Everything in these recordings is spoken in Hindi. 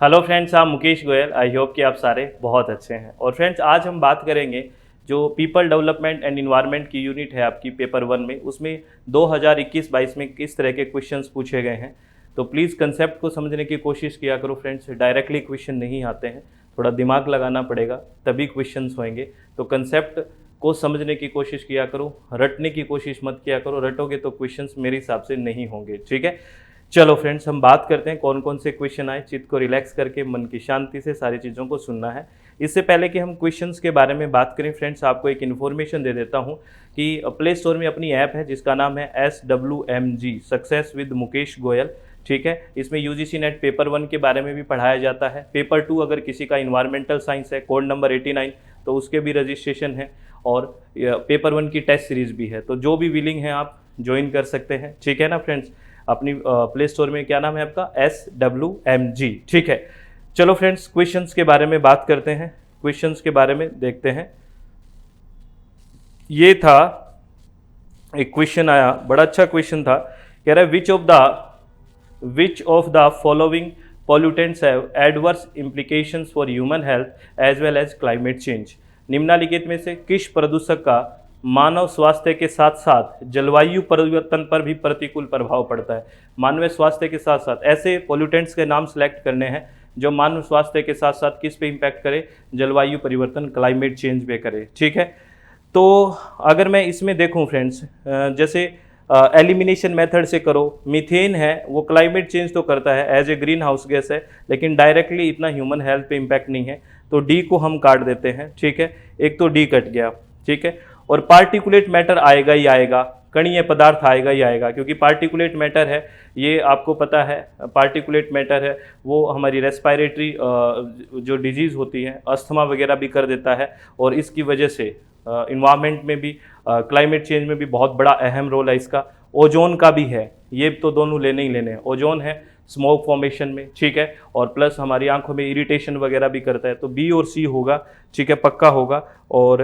हेलो फ्रेंड्स, आप मुकेश गोयल। आई होप कि आप सारे बहुत अच्छे हैं। और फ्रेंड्स, आज हम बात करेंगे जो पीपल डेवलपमेंट एंड इन्वायरमेंट की यूनिट है आपकी पेपर 1 में, उसमें 2021-22 में किस तरह के क्वेश्चंस पूछे गए हैं। तो प्लीज़ कंसेप्ट को समझने की कोशिश किया करो फ्रेंड्स। डायरेक्टली क्वेश्चन नहीं आते हैं, थोड़ा दिमाग लगाना पड़ेगा तभी क्वेश्चंस होंगे। तो कंसेप्ट को समझने की कोशिश किया करो, रटने की कोशिश मत किया करो। रटोगे तो क्वेश्चंस मेरे हिसाब से नहीं होंगे। ठीक है, चलो फ्रेंड्स, हम बात करते हैं कौन कौन से क्वेश्चन आए। चित्त को रिलैक्स करके मन की शांति से सारी चीज़ों को सुनना है। इससे पहले कि हम क्वेश्चंस के बारे में बात करें फ्रेंड्स, आपको एक इन्फॉर्मेशन दे देता हूं कि प्ले स्टोर में अपनी ऐप है जिसका नाम है SWMG, success with Mukesh Goyal. ठीक है, इसमें UGC नेट पेपर 1 के बारे में भी पढ़ाया जाता है। पेपर 2 अगर किसी का इन्वायरमेंटल साइंस है, कोड नंबर 89, तो उसके भी रजिस्ट्रेशन है। और पेपर 1 की टेस्ट सीरीज भी है। तो जो भी विलिंग है आप ज्वाइन कर सकते हैं। ठीक है ना फ्रेंड्स, अपनी प्ले स्टोर में क्या नाम है आपका, SWMG। ठीक है, चलो फ्रेंड्स, क्वेश्चंस के बारे में बात करते हैं। क्वेश्चंस के बारे में देखते हैं। ये था एक क्वेश्चन आया, बड़ा अच्छा क्वेश्चन था। कह रहा है which of the following pollutants have adverse implications for human health as well as climate change। निम्नलिखित में से किस प्रदूषक का मानव स्वास्थ्य के साथ साथ जलवायु परिवर्तन पर भी प्रतिकूल प्रभाव पड़ता है। मानव स्वास्थ्य के साथ साथ ऐसे पोल्यूटेंट्स के नाम सेलेक्ट करने हैं जो मानव स्वास्थ्य के साथ साथ किस पे इम्पैक्ट करे, जलवायु परिवर्तन, क्लाइमेट चेंज पे करे। ठीक है, तो अगर मैं इसमें देखूं फ्रेंड्स, जैसे एलिमिनेशन मेथड से करो, मीथेन है वो क्लाइमेट चेंज तो करता है, as a green house gas है, लेकिन डायरेक्टली इतना ह्यूमन हेल्थ पे इम्पैक्ट नहीं है। तो डी को हम काट देते हैं। ठीक है, एक तो डी कट गया। ठीक है, और पार्टिकुलेट मैटर आएगा ही आएगा, कणीय पदार्थ आएगा ही आएगा, क्योंकि पार्टिकुलेट मैटर है, ये आपको पता है पार्टिकुलेट मैटर है वो हमारी रेस्पिरेटरी जो डिजीज़ होती है, अस्थमा वगैरह भी कर देता है। और इसकी वजह से इन्वायरमेंट में भी, क्लाइमेट चेंज में भी बहुत बड़ा अहम रोल है इसका। ओजोन का भी है, ये तो दोनों लेने ही लेने हैं। ओजोन है स्मोक फॉर्मेशन में, ठीक है, और प्लस हमारी आंखों में इरिटेशन वगैरह भी करता है। तो बी और सी होगा, ठीक है, पक्का होगा। और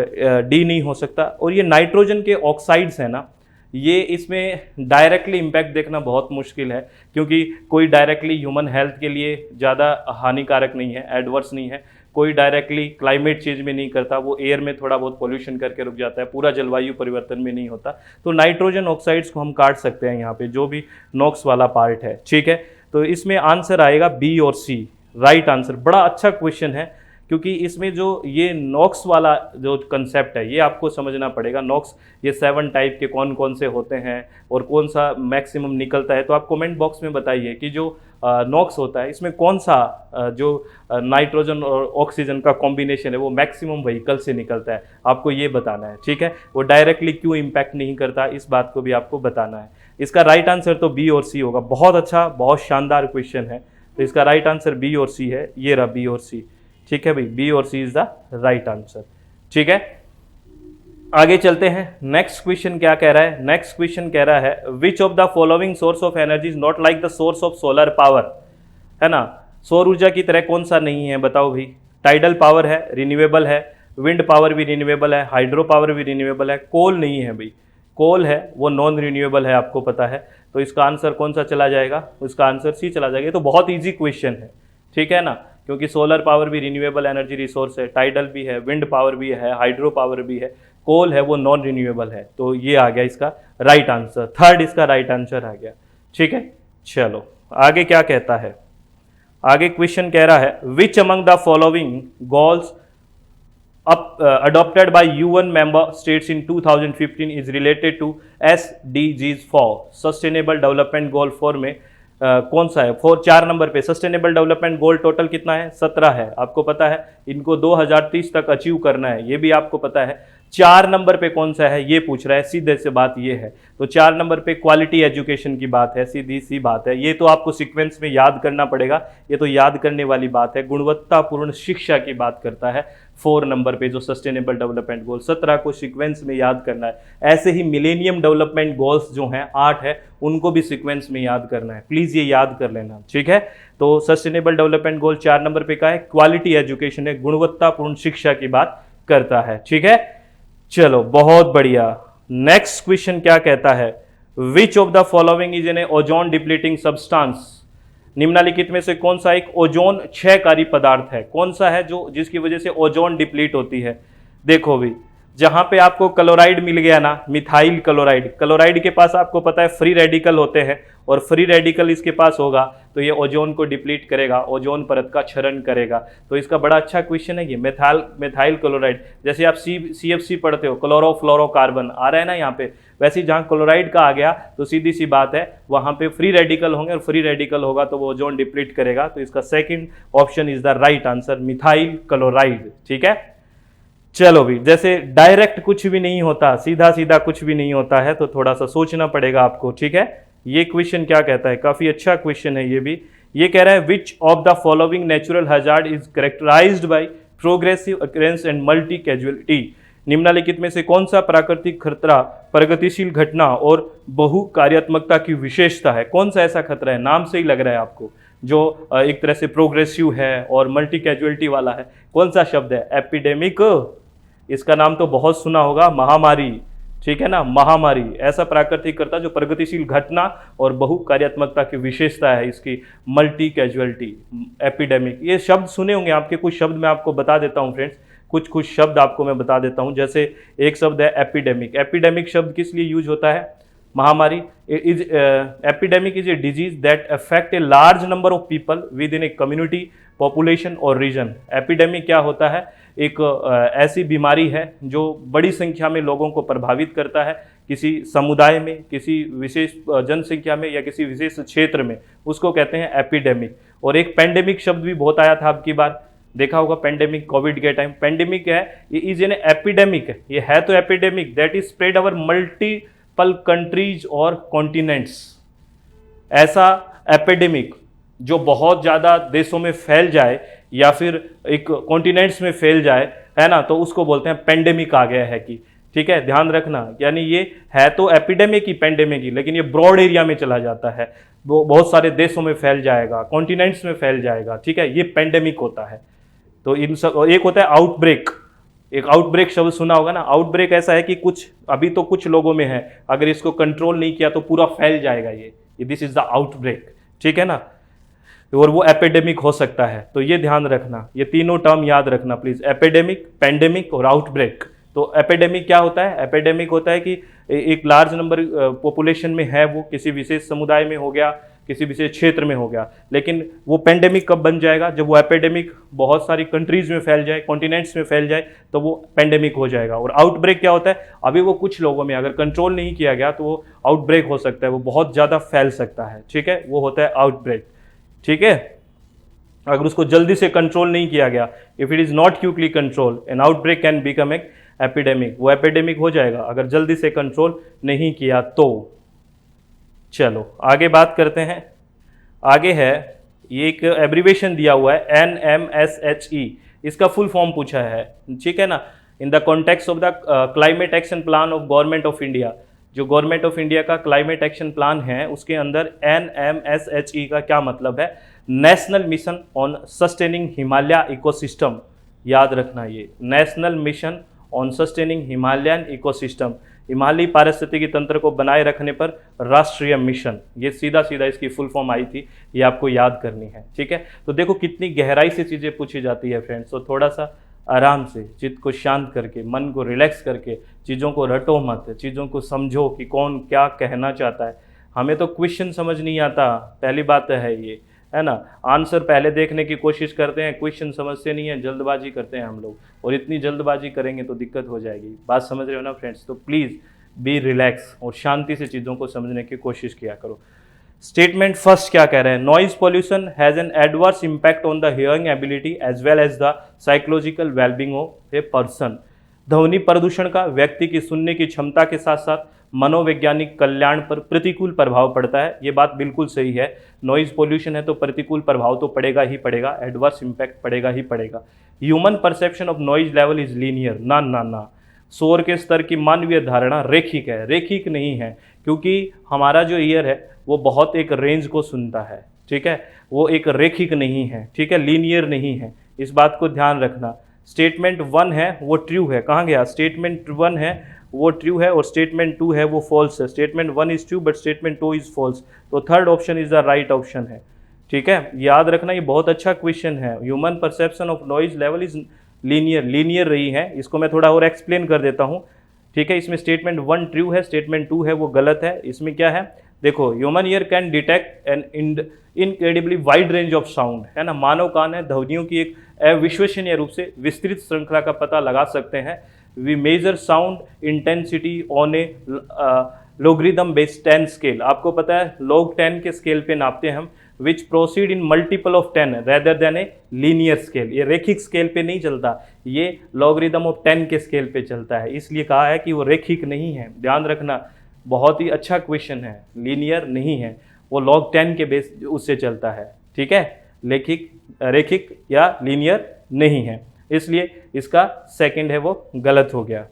डी नहीं हो सकता। और ये नाइट्रोजन के ऑक्साइड्स है ना, ये इसमें डायरेक्टली इम्पैक्ट देखना बहुत मुश्किल है, क्योंकि कोई डायरेक्टली ह्यूमन हेल्थ के लिए ज़्यादा हानिकारक नहीं है, एडवर्स नहीं है। कोई डायरेक्टली क्लाइमेट चेंज में नहीं करता, वो एयर में थोड़ा बहुत पोल्यूशन करके रुक जाता है, पूरा जलवायु परिवर्तन में नहीं होता। तो नाइट्रोजन ऑक्साइड्स को हम काट सकते हैं यहाँ पे, जो भी नॉक्स वाला पार्ट है। ठीक है, तो इसमें आंसर आएगा बी और सी, राइट आंसर। बड़ा अच्छा क्वेश्चन है, क्योंकि इसमें जो ये नॉक्स वाला जो कंसेप्ट है ये आपको समझना पड़ेगा। नॉक्स ये 7 टाइप के कौन कौन से होते हैं और कौन सा मैक्सिमम निकलता है। तो आप कमेंट बॉक्स में बताइए कि जो नॉक्स होता है इसमें कौन सा जो नाइट्रोजन और ऑक्सीजन का कॉम्बिनेशन है वो मैक्सिमम व्हीकल से निकलता है, आपको ये बताना है। ठीक है, वो डायरेक्टली क्यों इम्पैक्ट नहीं करता, इस बात को भी आपको बताना है। इसका राइट आंसर तो बी और सी होगा। बहुत अच्छा, बहुत शानदार क्वेश्चन है। तो इसका राइट आंसर बी और सी है। ये रहा बी और सी। ठीक है भाई, बी और सी इज द राइट आंसर। ठीक है, आगे चलते हैं। नेक्स्ट क्वेश्चन क्या कह रहा है? नेक्स्ट क्वेश्चन कह रहा है which of the following source of energy is not like the source of solar power. है ना, सौर ऊर्जा की तरह कौन सा नहीं है, बताओ भाई। टाइडल पावर है, रिन्यूएबल है। विंड पावर भी रिन्यूएबल है। हाइड्रो पावर भी रिन्यूएबल है। कोल नहीं है भाई, कोल है वो नॉन रिन्यूएबल है, आपको पता है। तो इसका आंसर कौन सा चला जाएगा? उसका आंसर सी चला जाएगा। तो बहुत ईजी क्वेश्चन है, ठीक है ना, क्योंकि सोलर पावर भी रिन्यूएबल एनर्जी रिसोर्स है, टाइडल भी है, विंड पावर भी है, हाइड्रो पावर भी है, कोल है वो नॉन रिन्यूएबल है। तो ये आ गया इसका राइट आंसर। थर्ड इसका राइट आंसर आ गया। ठीक है, चलो आगे क्या कहता है। आगे क्वेश्चन कह रहा है which among the following goals adopted by UN member states in 2015 is related to SDGs 4 Sustainable Development Goal 4 में कौन सा है? 4 नंबर पे सस्टेनेबल डेवलपमेंट गोल टोटल कितना है? 17 है, आपको पता है। इनको 2030 तक अचीव करना है, ये भी आपको पता है। 4 नंबर पे कौन सा है ये पूछ रहा है, सीधे से बात ये है। तो 4 नंबर पे क्वालिटी एजुकेशन की बात है, सीधी सी बात है। ये तो आपको सीक्वेंस में याद करना पड़ेगा, ये तो याद करने वाली बात है। गुणवत्तापूर्ण शिक्षा की बात करता है 4 नंबर पे जो सस्टेनेबल डेवलपमेंट गोल। 17 को सीक्वेंस में याद करना है। ऐसे ही मिलेनियम डेवलपमेंट गोल्स जो हैं 8 है, उनको भी सीक्वेंस में याद करना है। प्लीज ये याद कर लेना, ठीक है। तो सस्टेनेबल डेवलपमेंट गोल 4 नंबर पे का है, क्वालिटी एजुकेशन है, गुणवत्तापूर्ण शिक्षा की बात करता है। ठीक है, चलो बहुत बढ़िया। नेक्स्ट क्वेश्चन क्या कहता है, which of the following is an ozone depleting substance. निम्नलिखित में से कौन सा एक ओजोन क्षयकारी पदार्थ है? कौन सा है जो जिसकी वजह से ओजोन डिप्लीट होती है? देखो भी, जहां पे आपको क्लोराइड मिल गया ना, मिथाइल क्लोराइड, क्लोराइड के पास आपको पता है फ्री रेडिकल होते हैं, और फ्री रेडिकल इसके पास होगा तो ये ओजोन को डिप्लीट करेगा, ओजोन परत का क्षरण करेगा। तो इसका बड़ा अच्छा क्वेश्चन है ये, मिथाइल क्लोराइड। जैसे आप CFC पढ़ते हो, क्लोरोफ्लोरोकार्बन आ रहा है ना यहाँ पे, वैसे ही जहाँ क्लोराइड का आ गया तो सीधी सी बात है वहाँ पे फ्री रेडिकल होंगे, और फ्री रेडिकल होगा तो वो ओजोन डिप्लीट करेगा। तो इसका second option is the right answer, methyl chloride. ठीक है, चलो भी, जैसे डायरेक्ट कुछ भी नहीं होता, सीधा सीधा कुछ भी नहीं होता है, तो थोड़ा सा सोचना पड़ेगा आपको। ठीक है, ये क्वेश्चन क्या कहता है, काफी अच्छा क्वेश्चन है ये भी। ये कह रहा है which of the following natural hazard is characterised by progressive occurrence and multi casualty. निम्नलिखित में से कौन सा प्राकृतिक खतरा प्रगतिशील घटना और बहु कार्यात्मकता की विशेषता है? कौन सा ऐसा खतरा है, नाम से ही लग रहा है आपको, जो एक तरह से प्रोग्रेसिव है और मल्टी कैजुअलिटी वाला है? कौन सा शब्द है? एपिडेमिक। इसका नाम तो बहुत सुना होगा, महामारी। ठीक है ना, महामारी ऐसा प्राकृतिक खतरा जो प्रगतिशील घटना और बहु कार्यात्मकता की विशेषता है इसकी, मल्टी कैजुअलिटी, एपिडेमिक। ये शब्द सुने होंगे आपके, कुछ शब्द मैं आपको बता देता हूँ फ्रेंड्स, कुछ शब्द आपको मैं बता देता हूँ। जैसे एक शब्द है एपिडेमिक। एपिडेमिक शब्द किस लिए यूज होता है? महामारी। Epidemic is a disease that affect a large number of people with in a community, population और रीजन। एपिडेमिक क्या होता है? एक ऐसी बीमारी है जो बड़ी संख्या में लोगों को प्रभावित करता है, किसी समुदाय में, किसी विशेष जनसंख्या में या किसी विशेष क्षेत्र में, उसको कहते हैं एपिडेमिक। और एक पेंडेमिक शब्द भी बहुत आया था आपकी बार, देखा होगा पेंडेमिक, कोविड के टाइम। पेंडेमिक है, ये इज एन एपिडेमिक, ये है तो epidemic that is spread over multiple countries और कॉन्टिनेंट्स। ऐसा एपिडेमिक जो बहुत ज़्यादा देशों में फैल जाए या फिर एक कॉन्टिनेंट्स में फैल जाए, है ना, तो उसको बोलते हैं पेंडेमिक आ गया है कि। ठीक है, ध्यान रखना, यानी ये है तो एपिडेमिक ही, पेंडेमिक ही, लेकिन ये ब्रॉड एरिया में चला जाता है, वो बहुत सारे देशों में फैल जाएगा, कॉन्टिनेंट्स में फैल जाएगा। ठीक है, ये पेंडेमिक होता है। तो इन सब, एक होता है आउटब्रेक। एक आउटब्रेक शब्द सुना होगा ना, आउटब्रेक ऐसा है कि कुछ अभी तो कुछ लोगों में है, अगर इसको कंट्रोल नहीं किया तो पूरा फैल जाएगा ये, दिस इज द आउटब्रेक। ठीक है ना, और वो एपिडेमिक हो सकता है। तो ये ध्यान रखना, ये तीनों टर्म याद रखना प्लीज, एपिडेमिक, पेंडेमिक और आउटब्रेक। तो एपिडेमिक क्या होता है? एपिडेमिक होता है कि एक लार्ज नंबर पॉपुलेशन में है, वो किसी विशेष समुदाय में हो गया, किसी विशेष क्षेत्र में हो गया। लेकिन वो पेंडेमिक कब बन जाएगा? जब वो एपिडेमिक बहुत सारी कंट्रीज में फैल जाए, कॉन्टिनेंट्स में फैल जाए, तो वो पेंडेमिक हो जाएगा। और आउटब्रेक क्या होता है? अभी वो कुछ लोगों में अगर कंट्रोल नहीं किया गया तो वो आउटब्रेक हो सकता है, वो बहुत ज़्यादा फैल सकता है। ठीक है, वो होता है आउटब्रेक। ठीक है, अगर उसको जल्दी से कंट्रोल नहीं किया गया, if it is not quickly control, N outbreak can become a epidemic, वो एपिडेमिक हो जाएगा अगर जल्दी से कंट्रोल नहीं किया तो। चलो आगे बात करते हैं। आगे है, ये एक एब्रीवेशन दिया हुआ है NMSHE, इसका फुल फॉर्म पूछा है। ठीक है ना, in the context of the climate action plan of government of India, जो गवर्नमेंट ऑफ इंडिया का क्लाइमेट एक्शन प्लान है उसके अंदर NMSHE का क्या मतलब है? National mission on sustaining Himalaya ecosystem. याद रखना, ये national mission on sustaining Himalayan ecosystem, हिमालयी पारिस्थितिकी तंत्र को बनाए रखने पर राष्ट्रीय मिशन, ये सीधा सीधा इसकी फुल फॉर्म आई थी, ये आपको याद करनी है। ठीक है, तो देखो कितनी गहराई से चीज़ें पूछी जाती है फ्रेंड्स। तो थोड़ा सा आराम से, चित्त को शांत करके, मन को रिलैक्स करके, चीज़ों को रटो मत, चीज़ों को समझो कि कौन क्या कहना चाहता है। हमें तो क्वेश्चन समझ नहीं आता, पहली बात है ये, है ना। आंसर पहले देखने की कोशिश करते हैं, क्वेश्चन समझते नहीं है, जल्दबाजी करते हैं हम लोग, और इतनी जल्दबाजी करेंगे तो दिक्कत हो जाएगी। बात समझ रहे हो ना फ्रेंड्स? तो प्लीज़ बी रिलैक्स और शांति से चीज़ों को समझने की कोशिश किया करो। स्टेटमेंट फर्स्ट क्या कह रहे हैं? Noise pollution has an adverse impact on the hearing ability as well as the psychological wellbeing of a person. ध्वनि प्रदूषण का व्यक्ति की सुनने की क्षमता के साथ साथ मनोवैज्ञानिक कल्याण पर प्रतिकूल प्रभाव पड़ता है। ये बात बिल्कुल सही है, नॉइज पोल्यूशन है तो प्रतिकूल प्रभाव तो पड़ेगा ही पड़ेगा, एडवर्स इम्पैक्ट पड़ेगा ही पड़ेगा। Human perception of noise level is linear, ना ना ना, शोर के स्तर की मानवीय धारणा रेखिक है, रेखिक नहीं है, क्योंकि हमारा जो ईयर है वो बहुत एक रेंज को सुनता है। ठीक है, वो एक रेखिक नहीं है, ठीक है, लीनियर नहीं है, इस बात को ध्यान रखना। स्टेटमेंट 1 है वो ट्रू है, कहाँ गया? स्टेटमेंट 1 है वो ट्रू है और स्टेटमेंट 2 है वो फॉल्स है। Statement 1 is true but statement 2 is false, तो third option is the right option है। ठीक है, याद रखना ये बहुत अच्छा क्वेश्चन है। Human perception of noise level is linear रही है। इसको मैं थोड़ा और एक्सप्लेन कर देता हूँ। ठीक है, इसमें स्टेटमेंट 1 ट्रू है, स्टेटमेंट 2 है वो गलत है। इसमें क्या है, देखो, human ear can detect N incredibly wide range of sound, है ना। मानव कान है ध्वनियों की एक अविश्वसनीय रूप से विस्तृत श्रृंखला का पता लगा सकते हैं। We measure sound intensity on a logarithm based 10 scale. आपको पता है log 10 के स्केल पे नापते हैं हम, which proceed in multiple of 10 rather than a linear scale. ये रेखिक स्केल पे नहीं चलता, ये लॉगरिदम ऑफ 10 के स्केल पे चलता है, इसलिए कहा है कि वो रेखिक नहीं है। ध्यान रखना, बहुत ही अच्छा क्वेश्चन है, लीनियर नहीं है, वो log 10 के बेस उससे चलता है। ठीक है, रेखिक या लीनियर नहीं है, इसलिए इसका सेकंड है वो गलत हो गया।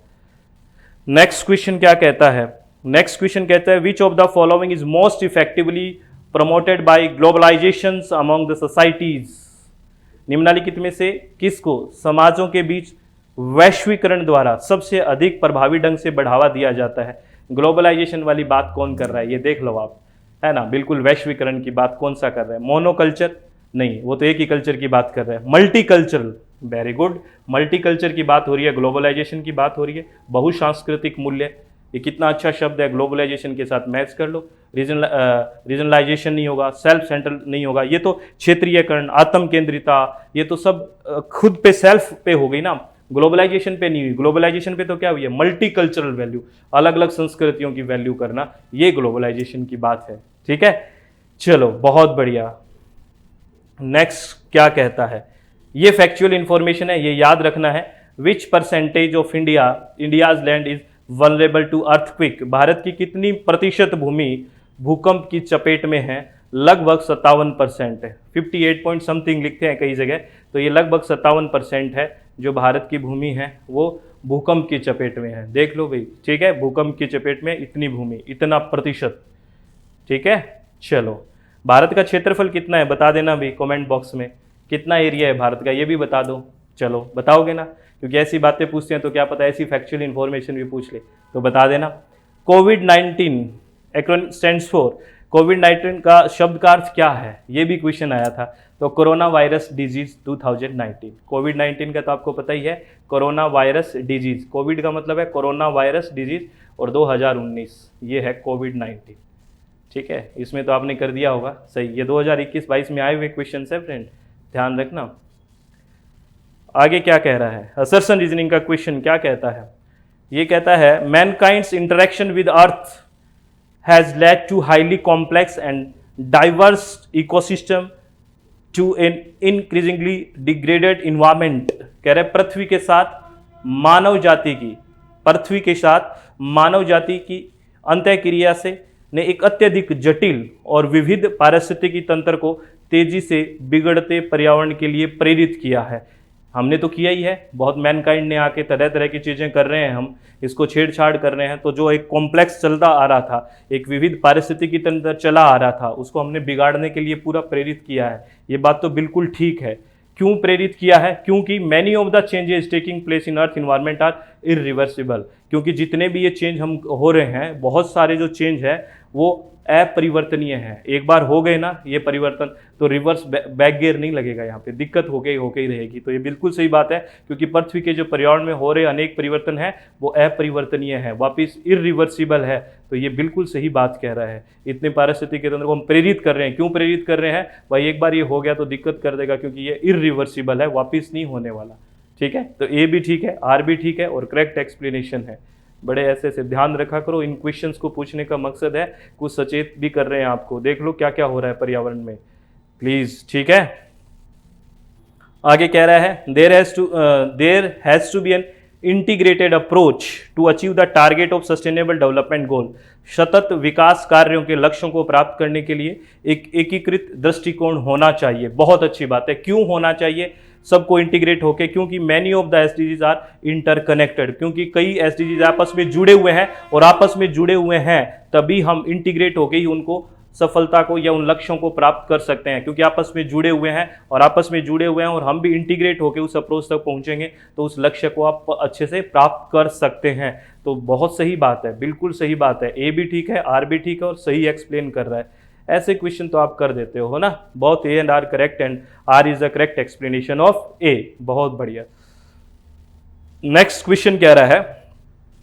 नेक्स्ट क्वेश्चन क्या कहता है, नेक्स्ट क्वेश्चन कहता है which of the following is most effectively promoted by globalisation among the societies. निम्नलिखित में से किसको समाजों के बीच वैश्वीकरण द्वारा सबसे अधिक प्रभावी ढंग से बढ़ावा दिया जाता है। ग्लोबलाइजेशन वाली बात कौन कर रहा है, ये देख लो आप, है ना। बिल्कुल वैश्वीकरण की बात कौन सा कर रहा है, मोनोकल्चर नहीं, वो तो एक ही कल्चर की बात कर रहा है। मल्टीकल्चरल, वेरी गुड, मल्टीकल्चर की बात हो रही है, ग्लोबलाइजेशन की बात हो रही है। बहुसांस्कृतिक मूल्य, ये कितना अच्छा शब्द है, ग्लोबलाइजेशन के साथ मैच कर लो। रीजनलाइजेशन नहीं होगा, सेल्फ सेंट्रल नहीं होगा, ये तो क्षेत्रीयकरण, आत्म केंद्रिता, ये तो सब खुद पे सेल्फ पे हो गई ना, ग्लोबलाइजेशन पे नहीं हुई। ग्लोबलाइजेशन पे तो क्या हुई है, मल्टी कल्चरल वैल्यू, अलग अलग संस्कृतियों की वैल्यू करना, ये ग्लोबलाइजेशन की बात है। ठीक है, चलो बहुत बढ़िया। नेक्स्ट क्या कहता है, ये फैक्चुअल इंफॉर्मेशन है, ये याद रखना है। Which percentage of India's land is vulnerable to earthquake. Bharat की कितनी प्रतिशत भूमि भूकंप की चपेट में है, लगभग 57% है। 58 पॉइंट समथिंग लिखते हैं कई जगह, तो ये लगभग 57% है जो भारत की भूमि है वो भूकंप की चपेट में है। देख लो भाई, ठीक है, भूकंप की चपेट में इतनी भूमि, इतना प्रतिशत। ठीक है, चलो भारत का क्षेत्रफल कितना है बता देना भाई कमेंट बॉक्स में, कितना एरिया है भारत का ये भी बता दो। चलो बताओगे ना, क्योंकि ऐसी बातें पूछते हैं तो क्या पता ऐसी फैक्चुअल इंफॉर्मेशन भी पूछ ले, तो बता देना। कोविड-19 एक्रोनिम स्टैंड्स फॉर, कोविड-19 का शब्द का अर्थ क्या है, ये भी क्वेश्चन आया था। तो कोरोना वायरस डिजीज 2019, कोविड-19 का तो आपको पता ही है, कोरोना वायरस डिजीज, कोविड का मतलब है कोरोना वायरस डिजीज, और 2019 ये है कोविड-19। ठीक है, इसमें तो आपने कर दिया होगा सही, ये 2021-22 में आए हुए क्वेश्चन है फ्रेंड, ध्यान रखना। आगे क्या कह रहा है, असर्शन रीजनिंग का क्वेश्चन क्या कहता है, ये कहता है mankind's interaction with earth has led to highly complex and diverse ecosystem to an increasingly degraded environment. कह रहे पृथ्वी के साथ मानव जाति की अंतःक्रिया से ने एक अत्यधिक जटिल और विविध पारिस्थितिकी तंत्र को तेजी से बिगड़ते पर्यावरण के लिए प्रेरित किया है। हमने तो किया ही है, बहुत मैनकाइंड ने आके तरह तरह की चीज़ें कर रहे हैं, हम इसको छेड़छाड़ कर रहे हैं। तो जो एक कॉम्प्लेक्स चलता आ रहा था, एक विविध पारिस्थितिकी तंत्र चला आ रहा था, उसको हमने बिगाड़ने के लिए पूरा प्रेरित किया है। ये बात तो बिल्कुल ठीक है। क्यों प्रेरित किया है, क्योंकि many of the changes taking place in earth environment are irreversible. क्योंकि जितने भी ये चेंज हम हो रहे हैं, बहुत सारे जो चेंज है वो अपरिवर्तनीय है। एक बार हो गए ना ये परिवर्तन, तो रिवर्स बैक गियर नहीं लगेगा, यहाँ पे दिक्कत हो ही रहेगी। तो ये बिल्कुल सही बात है, क्योंकि पृथ्वी के जो पर्यावरण में हो रहे अनेक परिवर्तन है वो अपरिवर्तनीय है, वापिस इरिवर्सिबल है। तो ये बिल्कुल सही बात कह रहा है। इतने पारिस्थितिक के तंत्र को हम प्रेरित कर रहे हैं, क्यों प्रेरित कर रहे हैं भाई, एक बार ये हो गया तो दिक्कत कर देगा, क्योंकि ये इरिवर्सिबल है, वापिस नहीं होने वाला। ठीक है, तो ए भी ठीक है, आर भी ठीक है, और करेक्ट एक्सप्लेनेशन है। बड़े ऐसे से ध्यान रखा करो, इन क्वेश्चंस को पूछने का मकसद है कुछ सचेत भी कर रहे हैं आपको। देख लो क्या क्या हो रहा है पर्यावरण में, प्लीज। ठीक है, आगे कह रहा है there has to be an integrated approach to achieve the target of sustainable development goal. सतत विकास कार्यों के लक्ष्यों को प्राप्त करने के लिए एक एकीकृत दृष्टिकोण होना चाहिए। बहुत अच्छी बात है। क्यों होना चाहिए, सबको इंटीग्रेट होके, क्योंकि many of the SDGs are interconnected, क्योंकि कई एसडीजीज आपस में जुड़े हुए हैं, और आपस में जुड़े हुए हैं तभी हम इंटीग्रेट होके ही उनको सफलता को या उन लक्ष्यों को प्राप्त कर सकते हैं, क्योंकि आपस में जुड़े हुए हैं, और आपस में जुड़े हुए हैं और हम भी इंटीग्रेट होकर उस अप्रोच तक पहुंचेंगे तो उस लक्ष्य को आप अच्छे से प्राप्त कर सकते हैं। तो बहुत सही बात है, बिल्कुल सही बात है। ए भी ठीक है, आर भी ठीक है, और सही एक्सप्लेन कर रहा है। ऐसे क्वेश्चन तो आप कर देते हो ना। बहुत A and R correct and R is the correct explanation of A. बहुत बढ़िया। नेक्स्ट क्वेश्चन कह रहा है,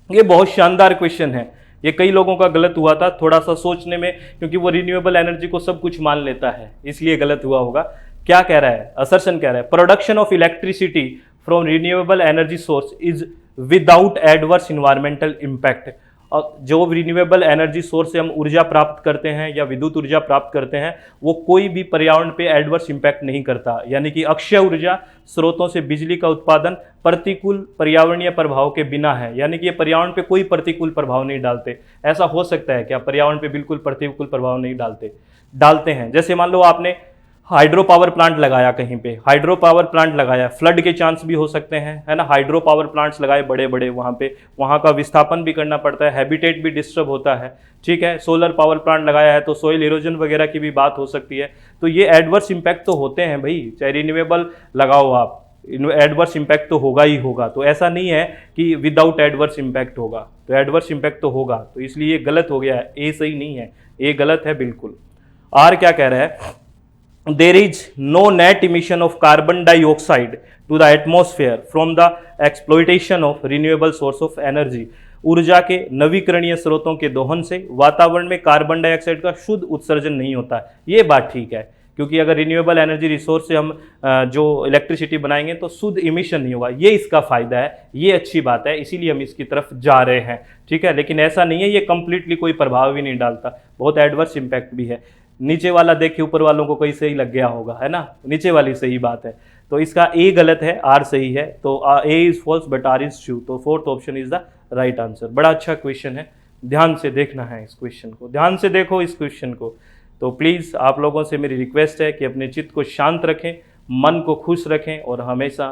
ये बहुत शानदार क्वेश्चन है, ये कई लोगों का गलत हुआ था थोड़ा सा सोचने में, क्योंकि वो रिन्यूएबल एनर्जी को सब कुछ मान लेता है, इसलिए गलत हुआ होगा। क्या कह रहा है, असर्शन कह रहा है, production of electricity from renewable energy source is without adverse environmental impact. जो रिन्यूएबल एनर्जी सोर्स से हम ऊर्जा प्राप्त करते हैं या विद्युत ऊर्जा प्राप्त करते हैं, वो कोई भी पर्यावरण पे एडवर्स इम्पैक्ट नहीं करता। यानी कि अक्षय ऊर्जा स्रोतों से बिजली का उत्पादन प्रतिकूल पर्यावरणीय प्रभाव के बिना है, यानी कि ये पर्यावरण पे कोई प्रतिकूल प्रभाव नहीं डालते। ऐसा हो सकता है क्या पर्यावरण पे बिल्कुल प्रतिकूल प्रभाव नहीं डालते हैं। जैसे मान लो आपने हाइड्रो पावर प्लांट लगाया, कहीं पे हाइड्रो पावर प्लांट लगाया, फ्लड के चांस भी हो सकते हैं, है ना। हाइड्रो पावर प्लांट्स लगाए बड़े बड़े, वहाँ पे वहाँ का विस्थापन भी करना पड़ता है, हैबिटेट भी डिस्टर्ब होता है, ठीक है। सोलर पावर प्लांट लगाया है तो सोइल इरोजन वगैरह की भी बात हो सकती है। तो ये एडवर्स इम्पैक्ट तो होते हैं भाई, चाहे रिन्यूएबल लगाओ आप, एडवर्स इम्पैक्ट तो होगा ही होगा। तो ऐसा नहीं है कि विदाउट एडवर्स इम्पैक्ट होगा, तो एडवर्स इम्पैक्ट तो होगा। तो इसलिए ये गलत हो गया है, ए सही नहीं है, ए गलत है बिल्कुल। आर क्या कह रहा है, there is no net emission of carbon dioxide to the atmosphere from the exploitation of renewable source of energy। ऊर्जा के नवीकरणीय स्रोतों के दोहन से वातावरण में कार्बन डाइऑक्साइड का शुद्ध उत्सर्जन नहीं होता है। ये बात ठीक है, क्योंकि अगर रिन्यूएबल एनर्जी रिसोर्स से हम जो इलेक्ट्रिसिटी बनाएंगे तो शुद्ध इमिशन नहीं होगा, ये इसका फायदा है, ये अच्छी बात है, इसीलिए हम इसकी तरफ जा रहे हैं, ठीक है। लेकिन ऐसा नहीं है ये कंप्लीटली कोई प्रभाव भी नहीं डालता, बहुत एडवर्स इम्पैक्ट भी है। नीचे वाला देख के ऊपर वालों को कोई सही लग गया होगा, है ना, नीचे वाली सही बात है। तो इसका ए गलत है, आर सही है। तो A is false but R is true, तो fourth option is the right answer. बड़ा अच्छा क्वेश्चन है, ध्यान से देखना है इस क्वेश्चन को, ध्यान से देखो इस क्वेश्चन को। तो प्लीज़ आप लोगों से मेरी रिक्वेस्ट है कि अपने चित्त को शांत रखें, मन को खुश रखें और हमेशा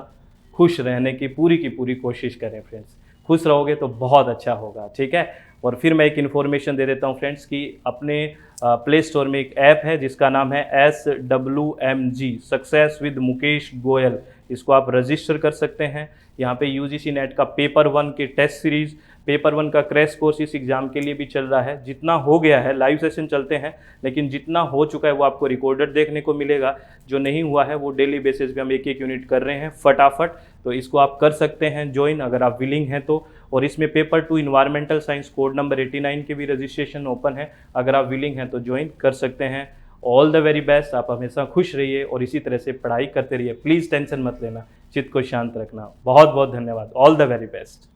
खुश रहने की पूरी कोशिश करें फ्रेंड्स। खुश रहोगे तो बहुत अच्छा होगा, ठीक है। और फिर मैं एक इन्फॉर्मेशन दे देता हूँ फ्रेंड्स कि अपने प्ले स्टोर में एक ऐप है जिसका नाम है SWMG, success with Mukesh Goyal. इसको आप रजिस्टर कर सकते हैं। यहाँ पे UGC नेट का पेपर 1 के टेस्ट सीरीज़, पेपर 1 का क्रैश कोर्स इस एग्ज़ाम के लिए भी चल रहा है। जितना हो गया है, लाइव सेशन चलते हैं, लेकिन जितना हो चुका है वो आपको रिकॉर्डेड देखने को मिलेगा। जो नहीं हुआ है वो डेली बेसिस पे हम एक यूनिट कर रहे हैं फटाफट। तो इसको आप कर सकते हैं ज्वाइन, अगर आप विलिंग हैं तो। और इसमें paper 2 environmental science code number 89 के भी रजिस्ट्रेशन ओपन है, अगर आप विलिंग हैं तो ज्वाइन कर सकते हैं। ऑल द वेरी बेस्ट, आप हमेशा खुश रहिए और इसी तरह से पढ़ाई करते रहिए। प्लीज़ टेंशन मत लेना, चित्त को शांत रखना। बहुत बहुत धन्यवाद, ऑल द वेरी बेस्ट।